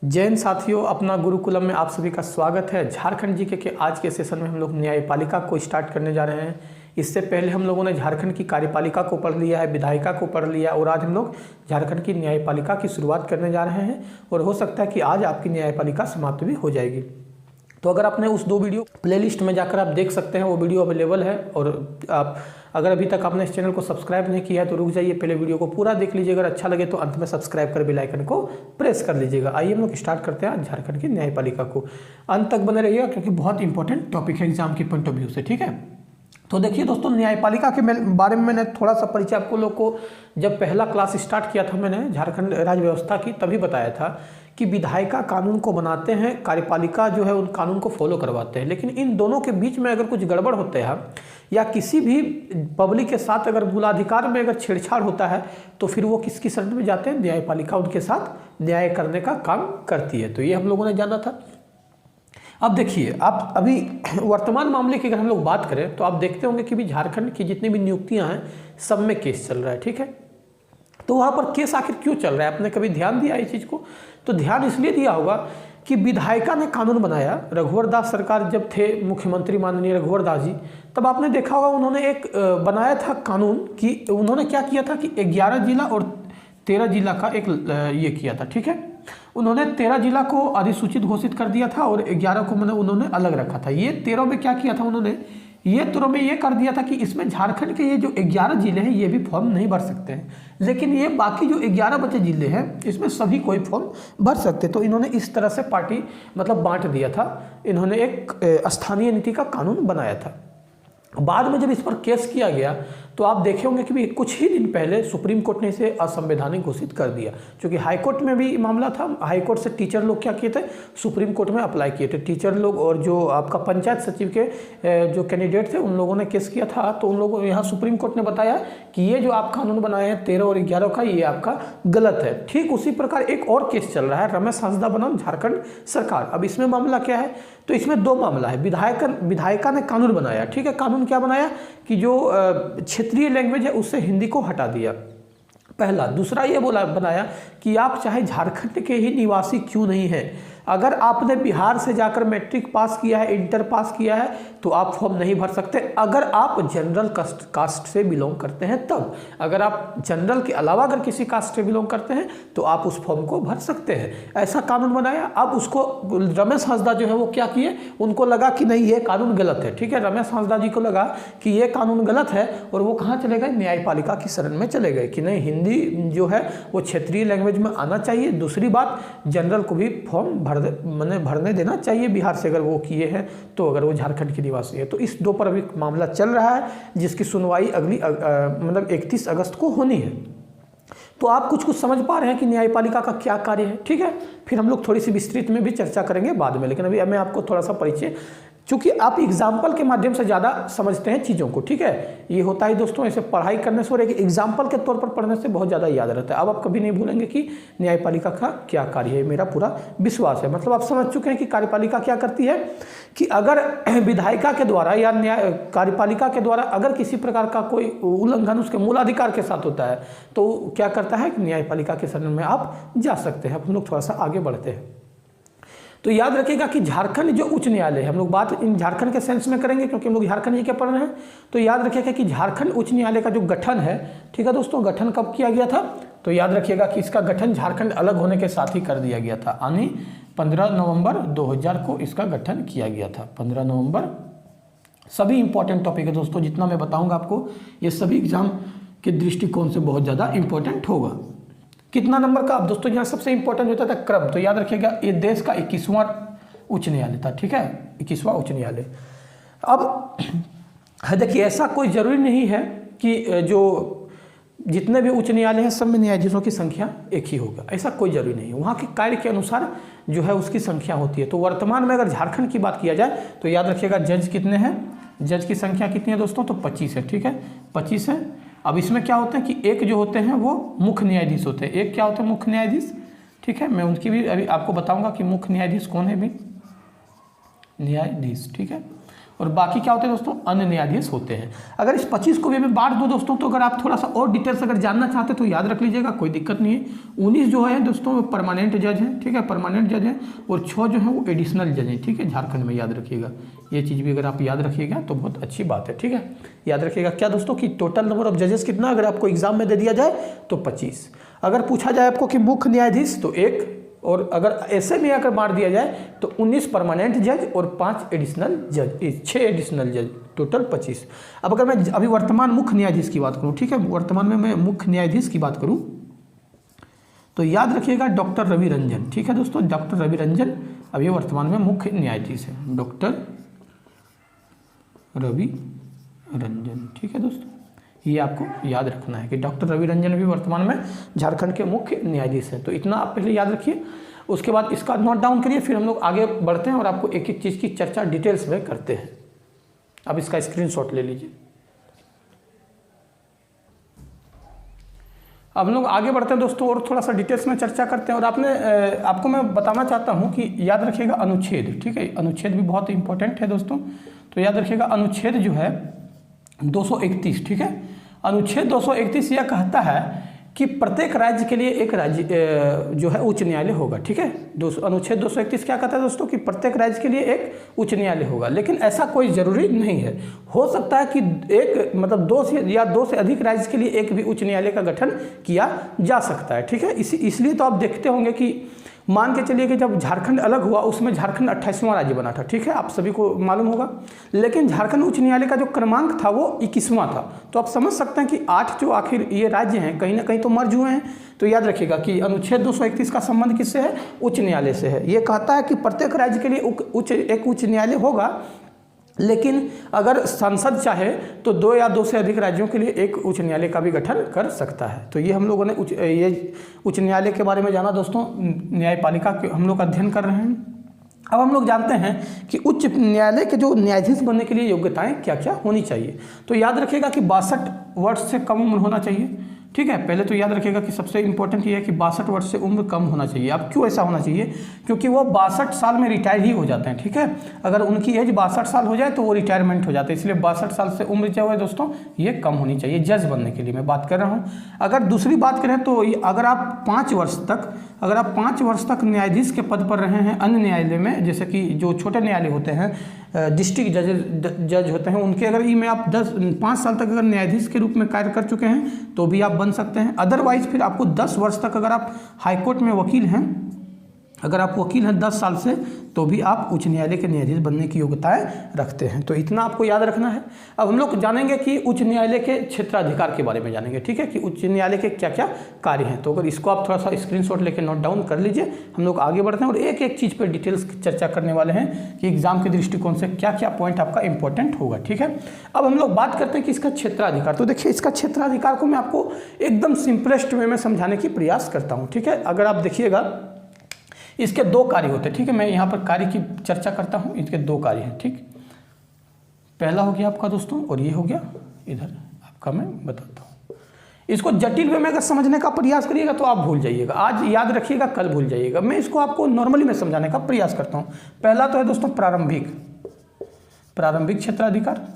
जैन साथियों, अपना गुरुकुलम में आप सभी का स्वागत है। झारखंड जीके के आज के सेशन में हम लोग न्यायपालिका को स्टार्ट करने जा रहे हैं। इससे पहले हम लोगों ने झारखंड की कार्यपालिका को पढ़ लिया है, विधायिका को पढ़ लिया और आज हम लोग झारखंड की न्यायपालिका की शुरुआत करने जा रहे हैं और हो सकता है कि आज आपकी न्यायपालिका समाप्त भी हो जाएगी। तो अगर आपने उस दो वीडियो प्लेलिस्ट में जाकर आप देख सकते हैं, वो वीडियो अवेलेबल है। और आप अगर अभी तक आपने इस चैनल को सब्सक्राइब नहीं किया है तो रुक जाइए, पहले वीडियो को पूरा देख लीजिए। अगर अच्छा लगे तो अंत में सब्सक्राइब कर बेल आइकन को प्रेस कर लीजिएगा। आइए हम लोग स्टार्ट करते हैं झारखंड की न्यायपालिका को। अंत तक बने रहिएगा क्योंकि बहुत इंपॉर्टेंट टॉपिक है एग्जाम के पॉइंट ऑफ व्यू से, ठीक है। तो देखिए दोस्तों, न्यायपालिका के बारे में मैंने थोड़ा सा परिचय आपको लोग को जब पहला क्लास स्टार्ट किया था मैंने झारखंड राज्य व्यवस्था की, तभी बताया था कि विधायिका कानून को बनाते हैं, कार्यपालिका जो है उन कानून को फॉलो करवाते हैं। लेकिन इन दोनों के बीच में अगर कुछ गड़बड़ होते हैं या किसी भी पब्लिक के साथ अगर मूलाधिकार में अगर छेड़छाड़ होता है तो फिर वो किसकी शरण में जाते हैं? न्यायपालिका उनके साथ न्याय करने का काम करती है। तो ये हम लोगों ने जाना था। अब देखिए, आप अभी वर्तमान मामले की अगर हम लोग बात करें तो आप देखते होंगे कि भी झारखंड की जितनी भी नियुक्तियां हैं सब में केस चल रहा है, ठीक है। तो वहाँ पर केस आखिर क्यों चल रहा है? आपने कभी ध्यान दिया इस चीज़ को? तो ध्यान इसलिए दिया होगा कि विधायिका ने कानून बनाया। रघुवर दास सरकार जब थे मुख्यमंत्री, माननीय रघुवर दास जी, तब आपने देखा होगा उन्होंने एक बनाया था कानून कि उन्होंने क्या किया था कि 11 जिला और 13 जिला का एक ये किया था, ठीक है। उन्होंने 13 जिला को अधिसूचित घोषित कर दिया था और 11 को उन्होंने अलग रखा था। ये 13 में क्या किया था उन्होंने? ये 13 में ये कर दिया था कि इसमें झारखंड के ये जो 11 जिले हैं ये भी फॉर्म नहीं भर सकते हैं, लेकिन ये बाकी जो 11 बचे जिले हैं इसमें सभी कोई फॉर्म भर सकते। तो इन्होंने इस तरह से पार्टी बांट दिया था। इन्होंने एक स्थानीय नीति का कानून बनाया था। बाद में जब इस पर केस किया गया तो आप देखे होंगे कि भी कुछ ही दिन पहले सुप्रीम कोर्ट ने इसे असंवैधानिक घोषित कर दिया। क्योंकि हाई कोर्ट में भी मामला था, हाई कोर्ट से टीचर लोग क्या किए थे, सुप्रीम कोर्ट में अप्लाई किए थे टीचर लोग, और जो आपका पंचायत सचिव के जो कैंडिडेट थे उन लोगों ने केस किया था। तो उन लोगों यहाँ सुप्रीम कोर्ट ने बताया कि ये जो आप कानून बनाए हैं 13 और 11 का, ये आपका गलत है। ठीक उसी प्रकार एक और केस चल रहा है, रमेश हांसदा बनाम झारखंड सरकार। अब इसमें मामला क्या है? तो इसमें दो मामला है। विधायिका ने कानून बनाया, ठीक है। कानून क्या बनाया कि जो क्षेत्रीय लैंग्वेज है उससे हिंदी को हटा दिया, पहला। दूसरा ये बनाया कि आप चाहे झारखंड के ही निवासी क्यों नहीं हैं, अगर आपने बिहार से जाकर मैट्रिक पास किया है, इंटर पास किया है, तो आप फॉर्म नहीं भर सकते। अगर आप जनरल कास्ट से बिलोंग करते हैं तब, अगर आप जनरल के अलावा अगर किसी कास्ट से बिलोंग करते हैं तो आप उस फॉर्म को भर सकते हैं। ऐसा कानून बनाया। अब उसको रमेश हांसदा जो है वो क्या किए, उनको लगा कि नहीं ये कानून गलत है, ठीक है। रमेश हांसदा जी को लगा कि ये कानून गलत है और वो कहाँ चले गए? न्यायपालिका की शरण में चले गए कि नहीं, हिंदी जो है वो क्षेत्रीय लैंग्वेज में आना चाहिए। दूसरी बात, जनरल को भी फॉर्म भरने देना चाहिए बिहार से अगर वो किए हैं तो, अगर वो झारखंड के निवासी है तो। इस दो पर अभी मामला चल रहा है जिसकी सुनवाई अगली 31 अगस्त को होनी है। तो आप कुछ समझ पा रहे हैं कि न्यायपालिका का क्या कार्य है, ठीक है। फिर हम लोग थोड़ी सी विस्तृत में भी चर्चा करेंगे बाद में, लेकिन अभी मैं आपको थोड़ा सा परिचय, चूंकि आप एग्जाम्पल के माध्यम से ज़्यादा समझते हैं चीज़ों को, ठीक है। ये होता है दोस्तों, ऐसे पढ़ाई करने से और एक एग्जाम्पल के तौर पर पढ़ने से बहुत ज़्यादा याद रहता है। अब आप कभी नहीं भूलेंगे कि न्यायपालिका का क्या कार्य है, मेरा पूरा विश्वास है। आप समझ चुके हैं कि कार्यपालिका क्या करती है कि अगर विधायिका के द्वारा या कार्यपालिका के द्वारा अगर किसी प्रकार का कोई उल्लंघन उसके मूलाधिकार के साथ होता है तो क्या करता है कि न्यायपालिका के शरण में आप जा सकते हैं। अब हम लोग थोड़ा सा आगे बढ़ते हैं। तो याद रखिएगा कि झारखंड जो उच्च न्यायालय है, हम लोग बात इन झारखंड के सेंस में करेंगे क्योंकि हम लोग झारखंड ही के पढ़ रहे हैं। तो याद रखिएगा कि झारखंड उच्च न्यायालय का जो गठन है, ठीक है दोस्तों, गठन कब किया गया था? तो याद रखिएगा कि इसका गठन झारखंड अलग होने के साथ ही कर दिया गया था, यानी 15 नवंबर 2000 को इसका गठन किया गया था। 15 नवंबर। सभी इंपॉर्टेंट टॉपिक है दोस्तों, जितना मैं बताऊंगा आपको ये सभी एग्जाम के दृष्टिकोण से बहुत ज़्यादा इंपॉर्टेंट होगा। कितना नंबर का? अब दोस्तों यहाँ सबसे इंपॉर्टेंट होता था क्रम। तो याद रखिएगा ये देश का 21वां उच्च न्यायालय था, ठीक है, 21वां उच्च न्यायालय। अब देखिए, ऐसा कोई जरूरी नहीं है कि जो जितने भी उच्च न्यायालय हैं सब में न्यायाधीशों की संख्या एक ही होगा, ऐसा कोई जरूरी नहीं है। वहाँ के कार्य के अनुसार जो है उसकी संख्या होती है। तो वर्तमान में अगर झारखंड की बात किया जाए तो याद रखिएगा जज कितने हैं, जज की संख्या कितनी है दोस्तों? तो 25 है, ठीक है, 25 है। अब इसमें क्या होता है कि एक जो होते हैं वो मुख्य न्यायाधीश होते हैं। एक क्या होते हैं? मुख्य न्यायाधीश, ठीक है। मैं उनकी भी अभी आपको बताऊंगा कि मुख्य न्यायाधीश कौन है भी, न्यायाधीश, ठीक है। और बाकी क्या होते हैं दोस्तों, अन्य न्यायाधीश होते हैं। अगर इस 25 को भी हमें बांट दो दोस्तों, तो अगर आप थोड़ा सा और डिटेल्स अगर जानना चाहते तो याद रख लीजिएगा, कोई दिक्कत नहीं है। 19 जो है दोस्तों वो परमानेंट जज हैं, ठीक है, परमानेंट जज हैं, और 6 जो है वो एडिशनल जज हैं, ठीक है, झारखंड में, याद रखिएगा। ये चीज़ भी अगर आप याद रखिएगा तो बहुत अच्छी बात है, ठीक है। याद रखिएगा क्या दोस्तों कि टोटल नंबर ऑफ जजेस कितना, अगर आपको एग्जाम में दे दिया जाए तो 25। अगर पूछा जाए आपको कि मुख्य न्यायाधीश तो 1, और अगर ऐसे में आकर बांट दिया जाए तो 19 परमानेंट जज और 5 एडिशनल जज, 6 एडिशनल जज, टोटल 25। अब अगर मैं अभी वर्तमान मुख्य न्यायाधीश की बात करूं, ठीक है, वर्तमान में मैं मुख्य न्यायाधीश की बात करूं तो याद रखिएगा डॉक्टर रवि रंजन, ठीक है दोस्तों, डॉक्टर रवि रंजन अभी वर्तमान में मुख्य न्यायाधीश है, डॉक्टर रवि रंजन, ठीक है दोस्तों। ये आपको याद रखना है कि डॉक्टर रवि रंजन भी वर्तमान में झारखंड के मुख्य न्यायाधीश हैं। तो इतना आप पहले याद रखिए, उसके बाद इसका नोट डाउन करिए, फिर हम लोग आगे बढ़ते हैं और आपको एक एक चीज़ की चर्चा डिटेल्स में करते हैं। अब इसका स्क्रीनशॉट ले लीजिए। अब हम लोग आगे बढ़ते हैं दोस्तों और थोड़ा सा डिटेल्स में चर्चा करते हैं। और आपको मैं बताना चाहता हूँ कि याद रखिएगा अनुच्छेद, ठीक है, अनुच्छेद भी बहुत इंपॉर्टेंट है दोस्तों। तो याद रखिएगा अनुच्छेद जो है 231, ठीक है, अनुच्छेद 231 यह कहता है कि प्रत्येक राज्य के लिए एक राज्य जो है उच्च न्यायालय होगा, ठीक है। अनुच्छेद 231 क्या कहता है दोस्तों कि प्रत्येक राज्य के लिए एक उच्च न्यायालय होगा, लेकिन ऐसा कोई जरूरी नहीं है। हो सकता है कि एक मतलब 2 से अधिक राज्य के लिए एक भी उच्च न्यायालय का गठन किया जा सकता है, ठीक है। इसलिए तो आप देखते होंगे कि मान के चलिए कि जब झारखंड अलग हुआ उसमें झारखंड 28वां राज्य बना था, ठीक है, आप सभी को मालूम होगा। लेकिन झारखंड उच्च न्यायालय का जो क्रमांक था वो 21वां था। तो आप समझ सकते हैं कि 8 जो आखिर ये राज्य हैं कहीं ना कहीं तो मर्ज हुए हैं। तो याद रखिएगा कि अनुच्छेद 231 का संबंध किससे है, उच्च न्यायालय से है। ये कहता है कि प्रत्येक राज्य के लिए एक उच्च न्यायालय होगा, लेकिन अगर संसद चाहे तो 2 या 2 से अधिक राज्यों के लिए एक उच्च न्यायालय का भी गठन कर सकता है। तो ये हम लोगों ने उच्च न्यायालय के बारे में जाना दोस्तों, न्यायपालिका के हम लोग अध्ययन कर रहे हैं। अब हम लोग जानते हैं कि उच्च न्यायालय के जो न्यायाधीश बनने के लिए योग्यताएं क्या क्या होनी चाहिए। तो याद रखिएगा कि 62 वर्ष से कम उम्र होना चाहिए, ठीक है। पहले तो याद रखिएगा कि सबसे इंपॉर्टेंट ये है कि 62 वर्ष से उम्र कम होना चाहिए। अब क्यों ऐसा होना चाहिए, क्योंकि वो 62 साल में रिटायर ही हो जाते हैं, ठीक है। अगर उनकी एज 62 साल हो जाए तो वो रिटायरमेंट हो जाते हैं, इसलिए 62 साल से उम्र जो है दोस्तों ये कम होनी चाहिए जज बनने के लिए मैं बात कर रहा हूँ। अगर दूसरी बात करें तो अगर आप 5 वर्ष तक न्यायाधीश के पद पर रहे हैं अन्य न्यायालय में, जैसे कि जो छोटे न्यायालय होते हैं, डिस्ट्रिक्ट जज होते हैं, उनके अगर में आप 5 साल तक अगर न्यायाधीश के रूप में कार्य कर चुके हैं तो भी आप बन सकते हैं। अदरवाइज फिर आपको 10 वर्ष तक, अगर आप हाईकोर्ट में वकील हैं, अगर आप वकील हैं 10 साल से, तो भी आप उच्च न्यायालय के न्यायाधीश बनने की योग्यताएं रखते हैं। तो इतना आपको याद रखना है। अब हम लोग जानेंगे कि उच्च न्यायालय के क्षेत्राधिकार के बारे में जानेंगे, ठीक है, कि उच्च न्यायालय के क्या क्या कार्य हैं। तो अगर इसको आप थोड़ा सा स्क्रीनशॉट लेके नोट डाउन कर लीजिए, हम लोग आगे बढ़ते हैं और एक एक चीज़ पर डिटेल्स चर्चा करने वाले हैं कि एग्जाम के दृष्टिकोण से क्या क्या पॉइंट आपका इंपॉर्टेंट होगा, ठीक है। अब हम लोग बात करते हैं कि इसका क्षेत्राधिकार। तो देखिए, इसका क्षेत्राधिकार को मैं आपको एकदम सिंपलेस्ट वे में समझाने की प्रयास करता हूँ, ठीक है। अगर आप देखिएगा इसके 2 कार्य होते हैं, ठीक है। मैं यहाँ पर कार्य की चर्चा करता हूँ, इसके 2 कार्य हैं, ठीक। पहला हो गया आपका दोस्तों, और ये हो गया इधर आपका, मैं बताता हूँ। इसको जटिल वे में अगर समझने का प्रयास करिएगा तो आप भूल जाइएगा, आज याद रखिएगा कल भूल जाइएगा। मैं इसको आपको नॉर्मली में समझाने का प्रयास करता हूँ। पहला तो है दोस्तों प्रारंभिक क्षेत्राधिकार,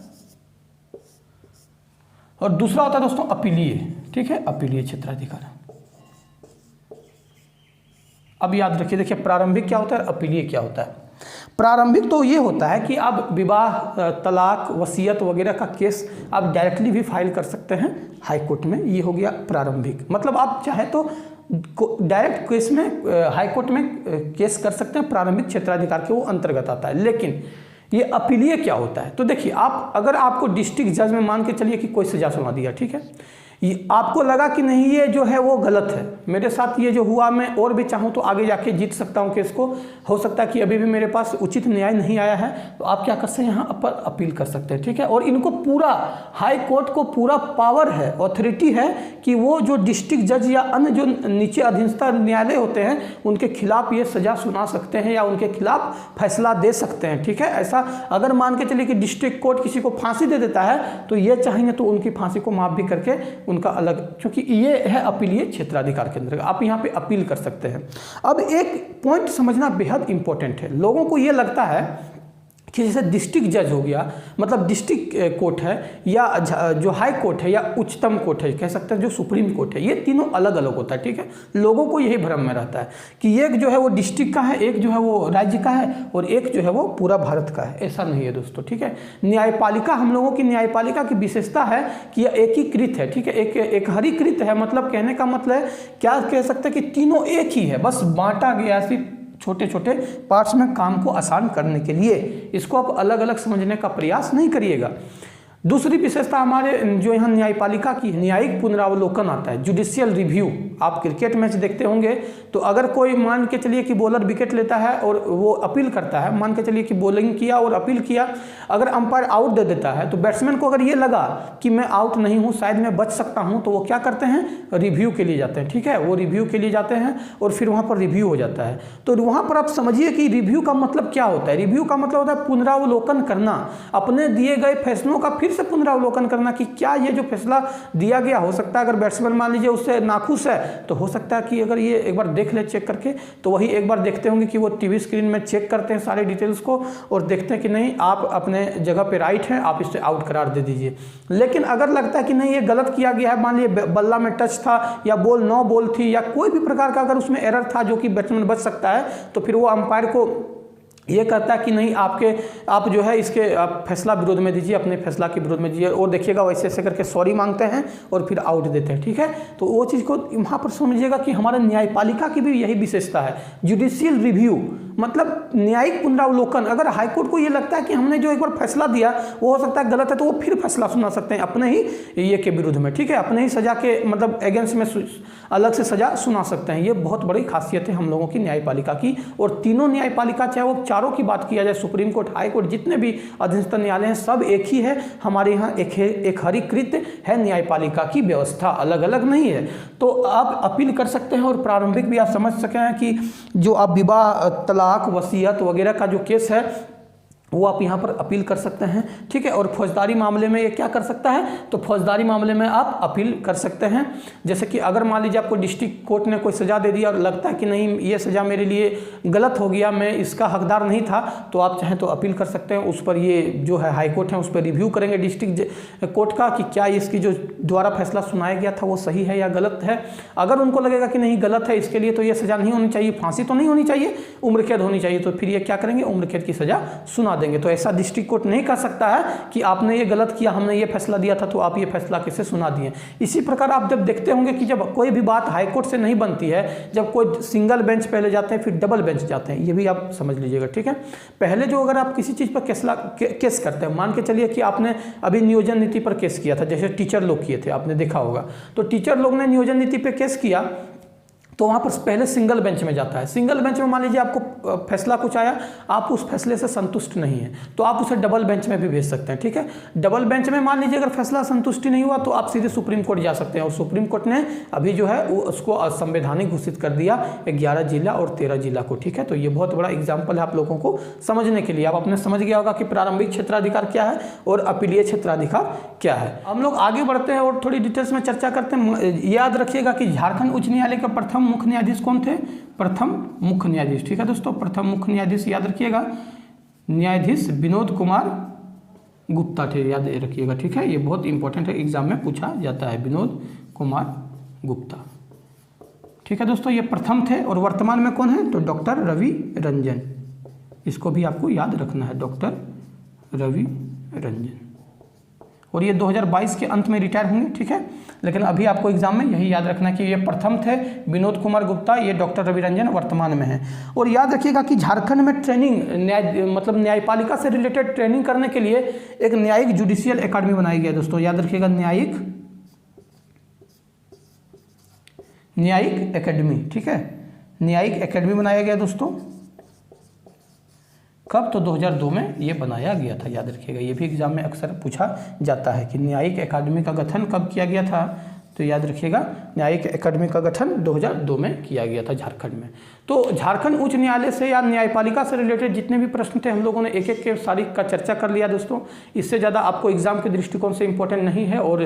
और दूसरा होता है दोस्तों अपीलीय, ठीक है, अपीलीय क्षेत्राधिकार। अब याद रखिए, देखिए प्रारंभिक क्या होता है, अपीलीय क्या होता है। प्रारंभिक तो ये होता है कि आप विवाह, तलाक, वसीयत वगैरह का केस आप डायरेक्टली भी फाइल कर सकते हैं हाई कोर्ट में, ये हो गया प्रारंभिक। मतलब आप चाहे तो डायरेक्ट केस में हाई कोर्ट में केस कर सकते हैं, प्रारंभिक क्षेत्राधिकार के वो अंतर्गत आता है। लेकिन ये अपीलीय क्या होता है, तो देखिए, आप अगर आपको डिस्ट्रिक्ट जज में मान के चलिए कि कोई सजा सुना दिया, ठीक है, आपको लगा कि नहीं ये जो है वो गलत है, मेरे साथ ये जो हुआ, मैं और भी चाहूँ तो आगे जाके जीत सकता हूँ केस को, हो सकता है कि अभी भी मेरे पास उचित न्याय नहीं आया है, तो आप क्या कर सकते हैं, यहाँ पर अपील कर सकते हैं, ठीक है। और इनको पूरा, हाई कोर्ट को पूरा पावर है, ऑथोरिटी है कि वो जो डिस्ट्रिक्ट जज या अन्य जो नीचे अधीनस्थ न्यायालय होते हैं उनके खिलाफ ये सजा सुना सकते हैं या उनके खिलाफ फैसला दे सकते हैं, ठीक है। ऐसा अगर मान के चलिए कि डिस्ट्रिक्ट कोर्ट किसी को फांसी दे देता है तो ये चाहेंगे तो उनकी फांसी को माफ भी करके उनका अलग, क्योंकि ये है अपीलीय क्षेत्राधिकार के अंदर, आप यहाँ पे अपील कर सकते हैं। अब एक पॉइंट समझना बेहद इंपॉर्टेंट है। लोगों को ये लगता है कि जैसे डिस्ट्रिक्ट जज हो गया, मतलब डिस्ट्रिक्ट कोर्ट है, या जो हाई कोर्ट है, या उच्चतम कोर्ट है, कह सकते हैं जो सुप्रीम कोर्ट है, ये तीनों अलग अलग होता है। ठीक है, लोगों को यही भ्रम में रहता है कि एक जो है वो डिस्ट्रिक्ट का है, एक जो है वो राज्य का है, और एक जो है वो पूरा भारत का है। ऐसा नहीं है दोस्तों। ठीक है, न्यायपालिका, हम लोगों की न्यायपालिका की विशेषता है कि यह एकीकृत है। ठीक है, एक हरीकृत है, मतलब कहने का मतलब है, क्या कह सकते हैं कि तीनों एक ही है, बस बांटा गया सिर्फ छोटे छोटे पार्ट्स में काम को आसान करने के लिए। इसको आप अलग अलग समझने का प्रयास नहीं करिएगा। दूसरी विशेषता हमारे जो यहाँ न्यायपालिका की, न्यायिक पुनरावलोकन आता है, जुडिशियल रिव्यू। आप क्रिकेट मैच देखते होंगे तो अगर कोई मान के चलिए कि बॉलर विकेट लेता है और वो अपील करता है, मान के चलिए कि बॉलिंग किया और अपील किया, अगर अंपायर आउट दे देता है तो बैट्समैन को अगर ये लगा कि मैं आउट नहीं हूँ, शायद मैं बच सकता हूँ, तो वो क्या करते हैं, रिव्यू के लिए जाते हैं। ठीक है, वो रिव्यू के लिए जाते हैं और फिर वहाँ पर रिव्यू हो जाता है। तो वहाँ पर आप समझिए कि रिव्यू का मतलब क्या होता है। रिव्यू का मतलब होता है पुनरावलोकन करना, अपने दिए गए फैसलों का फिर से पुनरावलोकन करना कि क्या ये जो फैसला दिया गया, हो सकता है अगर बैट्समैन मान लीजिए उससे नाखुश है तो हो सकता है कि अगर ये एक बार देख ले चेक करके, तो वही एक बार देखते होंगे कि वो टीवी स्क्रीन में चेक करते हैं सारे डिटेल्स को और देखते हैं कि नहीं आप अपने जगह पे राइट हैं, आप इससे आउट करार दे दीजिए। लेकिन अगर लगता है कि नहीं ये गलत किया गया है, मान लीजिए बल्ला में टच था या बॉल नो बॉल थी या कोई भी प्रकार का अगर उसमें एरर था जो कि बैट्समैन बच सकता है, तो फिर वो अंपायर को ये कहता है कि नहीं आप जो है इसके आप फैसला विरोध में दीजिए, अपने फैसला के विरोध में दीजिए, और देखिएगा वैसे ऐसे करके सॉरी मांगते हैं और फिर आउट देते हैं। ठीक है, तो वो चीज़ को वहाँ पर समझिएगा कि हमारे न्यायपालिका की भी यही विशेषता है, जुडिशियल रिव्यू, मतलब न्यायिक पुनरावलोकन। अगर हाईकोर्ट को ये लगता है कि हमने जो एक बार फैसला दिया वो हो सकता है गलत है, तो वो फिर फैसला सुना सकते हैं अपने ही ये के विरुद्ध में। ठीक है, अपने ही सजा के मतलब अगेंस्ट में अलग से सजा सुना सकते हैं। ये बहुत बड़ी खासियत है हम लोगों की न्यायपालिका की। और तीनों न्यायपालिका, चाहे वो चारों की बात किया जाए, सुप्रीम कोर्ट, हाई कोर्ट, जितने भी अधीनस्थ न्यायालय हैं, सब एक ही है। हमारे यहाँ एक हरीकृत है न्यायपालिका की व्यवस्था, अलग अलग नहीं है। तो आप अपील कर सकते हैं और प्रारंभिक भी आप समझ सके हैं कि जो आप विवाह, तलाक, वसीयत वगैरह का जो केस है वो आप यहाँ पर अपील कर सकते हैं। ठीक है, और फौजदारी मामले में ये क्या कर सकता है, तो फौजदारी मामले में आप अपील कर सकते हैं। जैसे कि अगर मान लीजिए आपको डिस्ट्रिक्ट कोर्ट ने कोई सज़ा दे दिया और लगता है कि नहीं ये सज़ा मेरे लिए गलत हो गया, मैं इसका हकदार नहीं था, तो आप चाहें तो अपील कर सकते हैं। उस पर ये जो है हाई कोर्ट है उस पर रिव्यू करेंगे डिस्ट्रिक्ट कोर्ट का कि क्या इसकी जो द्वारा फैसला सुनाया गया था वो सही है या गलत है। अगर उनको लगेगा कि नहीं गलत है, इसके लिए तो ये सज़ा नहीं होनी चाहिए, फांसी तो नहीं होनी चाहिए, उम्र कैद होनी चाहिए, तो फिर ये क्या करेंगे, उम्र कैद की सज़ा सुना देंगे। तो ऐसा डिस्ट्रिक्ट कोर्ट नहीं कर सकता है कि आपने ये गलत किया, हमने ये फैसला दिया था तो आप ये फैसला कैसे सुना दिए। इसी प्रकार आप जब देखते होंगे कि जब कोई भी बात हाई कोर्ट से नहीं बनती है, जब कोई सिंगल बेंच पहले जाते हैं फिर डबल बेंच जाते हैं, ये भी आप समझ लीजिएगा। ठीक है, पहले जो अगर आप किसी चीज़ पर केस करते हैं, मान के चलिए कि आपने अभी नियोजन नीति पर केस किया था, जैसे टीचर लोग किए थे, आपने देखा होगा, तो टीचर लोग ने नियोजन नीति पर केस किया तो वहाँ पर पहले सिंगल बेंच में जाता है। सिंगल बेंच में मान लीजिए आपको फैसला कुछ आया, आप उस फैसले से संतुष्ट नहीं है तो आप उसे डबल बेंच में भी भेज सकते हैं। ठीक है, डबल बेंच में मान लीजिए अगर फैसला संतुष्टि नहीं हुआ तो आप सीधे सुप्रीम कोर्ट जा सकते हैं, और सुप्रीम कोर्ट ने अभी जो है उसको असंवैधानिक घोषित कर दिया 11 जिला और 13 जिला को। ठीक है, तो ये बहुत बड़ा एग्जाम्पल है आप लोगों को समझने के लिए। आप अपने समझ गया होगा कि प्रारंभिक क्षेत्राधिकार क्या है और अपीलीय क्षेत्राधिकार क्या है। हम लोग आगे बढ़ते हैं और थोड़ी डिटेल्स में चर्चा करते हैं। याद रखिएगा कि झारखंड उच्च न्यायालय का प्रथम मुख्य न्यायाधीश कौन थे, प्रथम मुख्य न्यायाधीश। ठीक है दोस्तों, प्रथम मुख्य न्यायाधीश याद रखिएगा, न्यायाधीश विनोद कुमार गुप्ता थे, याद रखिएगा। ठीक है, ये बहुत इंपॉर्टेंट है, एग्जाम में पूछा जाता है, विनोद कुमार गुप्ता। ठीक है दोस्तों, ये प्रथम थे। और वर्तमान में कौन है, तो डॉक्टर रवि रंजन, इसको भी आपको याद रखना है, डॉक्टर रवि रंजन। और ये 2022 के अंत में रिटायर होंगे। ठीक है, लेकिन अभी आपको एग्जाम में यही याद रखना कि ये प्रथम थे विनोद कुमार गुप्ता, ये डॉक्टर रवि रंजन वर्तमान में हैं। और याद रखिएगा कि झारखंड में ट्रेनिंग मतलब न्यायपालिका से रिलेटेड ट्रेनिंग करने के लिए एक न्यायिक जुडिशियल एकेडमी बनाई गई है दोस्तों, याद रखिएगा, न्यायिक एकेडमी। ठीक है, न्यायिक एकेडमी बनाया गया दोस्तों, कब, तो 2002 में ये बनाया गया था, याद रखिएगा। ये भी एग्जाम में अक्सर पूछा जाता है कि न्यायिक अकादमी का गठन कब किया गया था, तो याद रखिएगा, न्यायिक अकेडमी का गठन 2002 में किया गया था झारखंड में। तो झारखंड उच्च न्यायालय से या न्यायपालिका से रिलेटेड जितने भी प्रश्न थे हम लोगों ने एक एक के सारी का चर्चा कर लिया दोस्तों। इससे ज़्यादा आपको एग्जाम के दृष्टिकोण से इम्पोर्टेंट नहीं है, और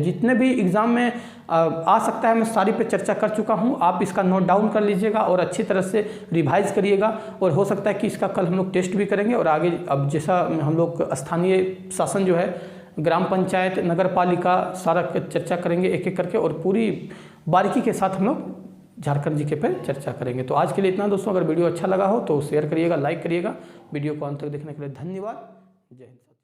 जितने भी एग्जाम में आ सकता है मैं सारी पे चर्चा कर चुका हूँ। आप इसका नोट डाउन कर लीजिएगा और अच्छी तरह से रिवाइज करिएगा, और हो सकता है कि इसका कल हम लोग टेस्ट भी करेंगे। और आगे अब जैसा हम लोग स्थानीय शासन जो है, ग्राम पंचायत, नगर पालिका, सारा चर्चा करेंगे एक एक करके, और पूरी बारीकी के साथ हम लोग झारखंड जीके पर चर्चा करेंगे। तो आज के लिए इतना दोस्तों। अगर वीडियो अच्छा लगा हो तो शेयर करिएगा, लाइक करिएगा। वीडियो को अंत तक देखने के लिए धन्यवाद। जय हिंद।